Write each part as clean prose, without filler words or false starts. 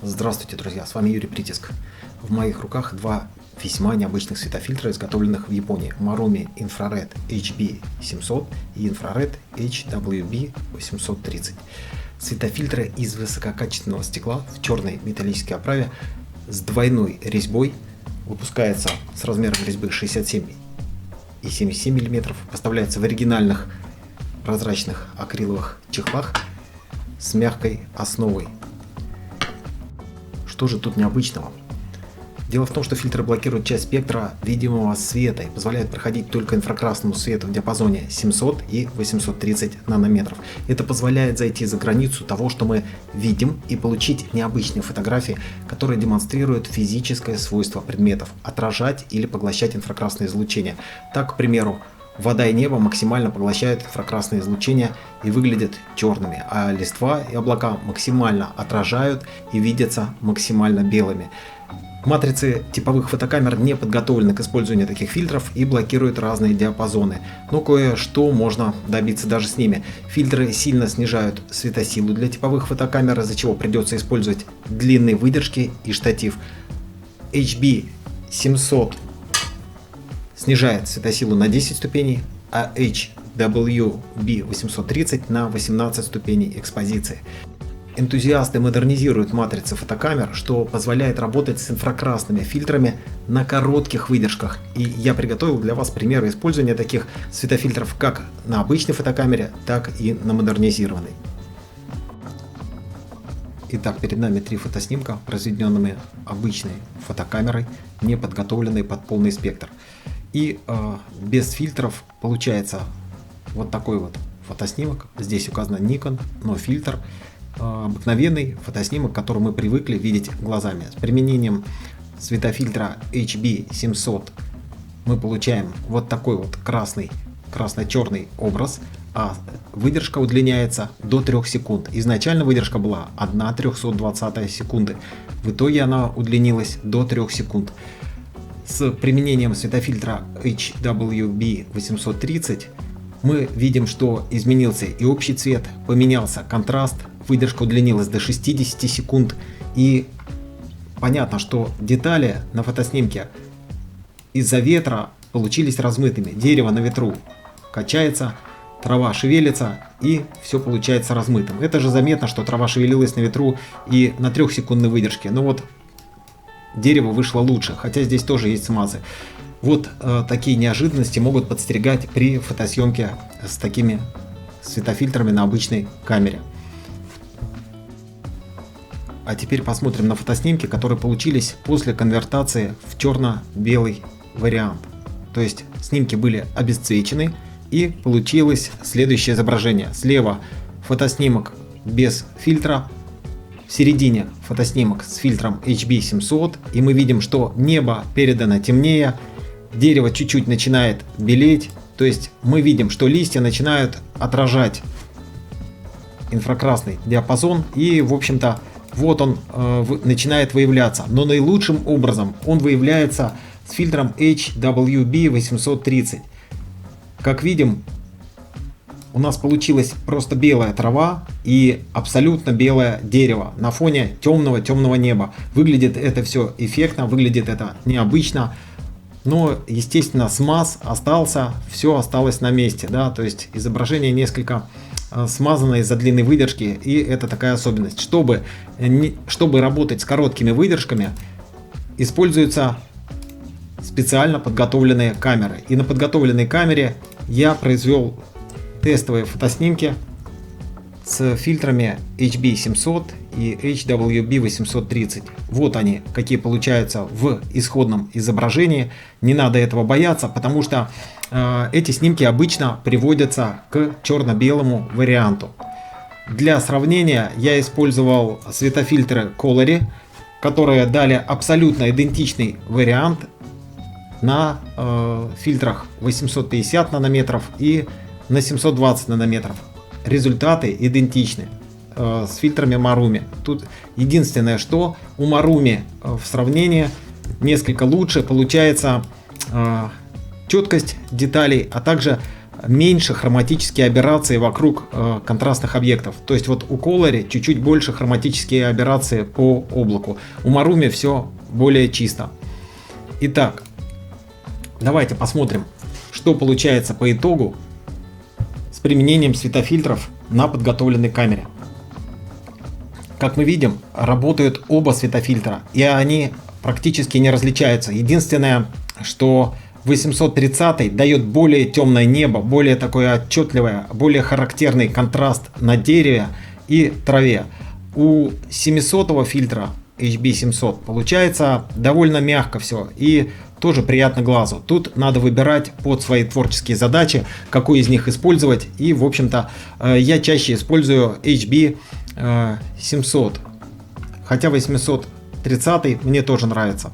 Здравствуйте, друзья, с вами Юрий Притиск. В моих руках два весьма необычных светофильтра, изготовленных в Японии. Marumi Infrared HB700 и Infrared HWB830. Светофильтры из высококачественного стекла в черной металлической оправе с двойной резьбой. Выпускается с размером резьбы 67 и 77 мм. Поставляется в оригинальных прозрачных акриловых чехлах с мягкой основой. Что же тут необычного? Дело в том, что фильтры блокируют часть спектра видимого света и позволяют проходить только инфракрасному свету в диапазоне 700 и 830 нанометров. Это позволяет зайти за границу того, что мы видим, и получить необычные фотографии, которые демонстрируют физическое свойство предметов – отражать или поглощать инфракрасное излучение. Так, к примеру, вода и небо максимально поглощают инфракрасное излучение и выглядят черными, а листва и облака максимально отражают и видятся максимально белыми. Матрицы типовых фотокамер не подготовлены к использованию таких фильтров и блокируют разные диапазоны, но кое-что можно добиться даже с ними. Фильтры сильно снижают светосилу для типовых фотокамер, из-за чего придется использовать длинные выдержки и штатив. HB700 снижает светосилу на 10 ступеней, а HWB830 на 18 ступеней экспозиции. Энтузиасты модернизируют матрицы фотокамер, что позволяет работать с инфракрасными фильтрами на коротких выдержках. И я приготовил для вас примеры использования таких светофильтров как на обычной фотокамере, так и на модернизированной. Итак, перед нами три фотоснимка, произведенными обычной фотокамерой, не подготовленной под полный спектр. И без фильтров получается вот такой вот фотоснимок. Здесь указано Nikon, но фильтр. Обыкновенный фотоснимок, который мы привыкли видеть глазами. С применением светофильтра HB700 мы получаем вот такой вот красно-черный образ, а выдержка удлиняется до 3 секунд. Изначально выдержка была 1/320 секунды, в итоге она удлинилась до 3 секунд. С применением светофильтра HWB830 мы видим, что изменился и общий цвет, поменялся контраст, выдержка удлинилась до 60 секунд, и понятно, что детали на фотоснимке из-за ветра получились размытыми. Дерево на ветру качается, трава шевелится, и все получается размытым. Это же заметно, что трава шевелилась на ветру и на 3-секундной выдержке. Но вот дерево вышло лучше, хотя здесь тоже есть смазы. Вот такие неожиданности могут подстерегать при фотосъемке с такими светофильтрами на обычной камере. А теперь посмотрим на фотоснимки, которые получились после конвертации в черно-белый вариант. То есть снимки были обесцвечены, и получилось следующее изображение. Слева фотоснимок без фильтра, в середине фотоснимок с фильтром HB700, и мы видим, что небо передано темнее, дерево чуть-чуть начинает белеть, то есть мы видим, что листья начинают отражать инфракрасный диапазон, и в общем-то вот он начинает выявляться. Но наилучшим образом он выявляется с фильтром HWB830. Как видим, у нас получилась просто белая трава и абсолютно белое дерево на фоне темного неба. Выглядит это все эффектно, выглядит это необычно. Но, естественно, смаз остался, все осталось на месте, да, то есть изображение несколько смазано из-за длинной выдержки, и это такая особенность. Чтобы работать с короткими выдержками, используются специально подготовленные камеры. И на подготовленной камере я произвел тестовые фотоснимки с фильтрами HB700 и HWB830. Вот они, какие получаются в исходном изображении. Не надо этого бояться, потому что эти снимки обычно приводятся к черно-белому варианту. Для сравнения я использовал светофильтры Colori, которые дали абсолютно идентичный вариант на фильтрах 850 нанометров и на 720 нанометров. Результаты идентичны с фильтрами Marumi. Тут единственное, что у Marumi в сравнении несколько лучше получается четкость деталей, а также меньше хроматические аберрации вокруг контрастных объектов. То есть вот у Color чуть-чуть больше хроматические аберрации по облаку. У Marumi все более чисто. Итак, давайте посмотрим, что получается по итогу с применением светофильтров на подготовленной камере. Как мы видим, работают оба светофильтра, и они практически не различаются. Единственное, что 830 дает более темное небо, более такое отчетливое, более характерный контраст на дереве и траве. У 700 фильтра HB700 получается довольно мягко все и тоже приятно глазу. Тут надо выбирать под свои творческие задачи, какой из них использовать. И, в общем-то, я чаще использую HB700, хотя 830 мне тоже нравится.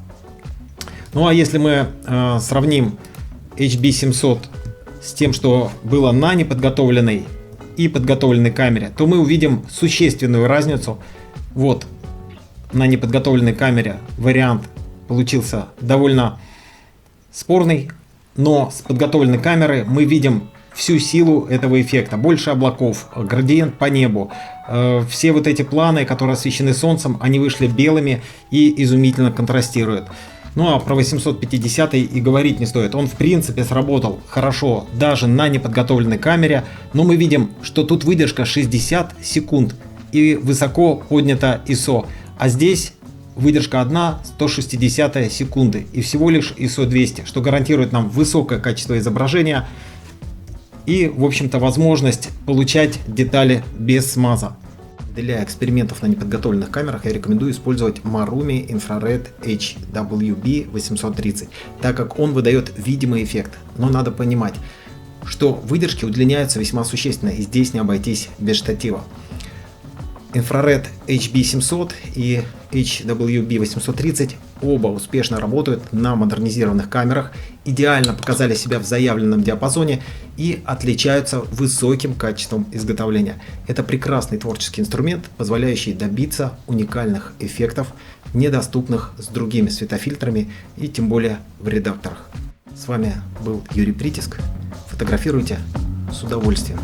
Ну а если мы сравним HB700 с тем, что было на неподготовленной и подготовленной камере, то мы увидим существенную разницу. Вот на неподготовленной камере вариант получился довольно спорный, но с подготовленной камеры мы видим всю силу этого эффекта. Больше облаков, градиент по небу, все вот эти планы, которые освещены солнцем, они вышли белыми и изумительно контрастируют. Ну а про 850 и говорить не стоит. Он в принципе сработал хорошо даже на неподготовленной камере, но мы видим, что тут выдержка 60 секунд и высоко поднята ISO. А здесь выдержка 1/160 секунды и всего лишь ISO 200, что гарантирует нам высокое качество изображения и, в общем-то, возможность получать детали без смаза. Для экспериментов на неподготовленных камерах я рекомендую использовать Marumi Infrared HWB830, так как он выдает видимый эффект. Но надо понимать, что выдержки удлиняются весьма существенно, и здесь не обойтись без штатива. Infrared HB700 и HWB830 оба успешно работают на модернизированных камерах, идеально показали себя в заявленном диапазоне и отличаются высоким качеством изготовления. Это прекрасный творческий инструмент, позволяющий добиться уникальных эффектов, недоступных с другими светофильтрами и тем более в редакторах. С вами был Юрий Притиск. Фотографируйте с удовольствием.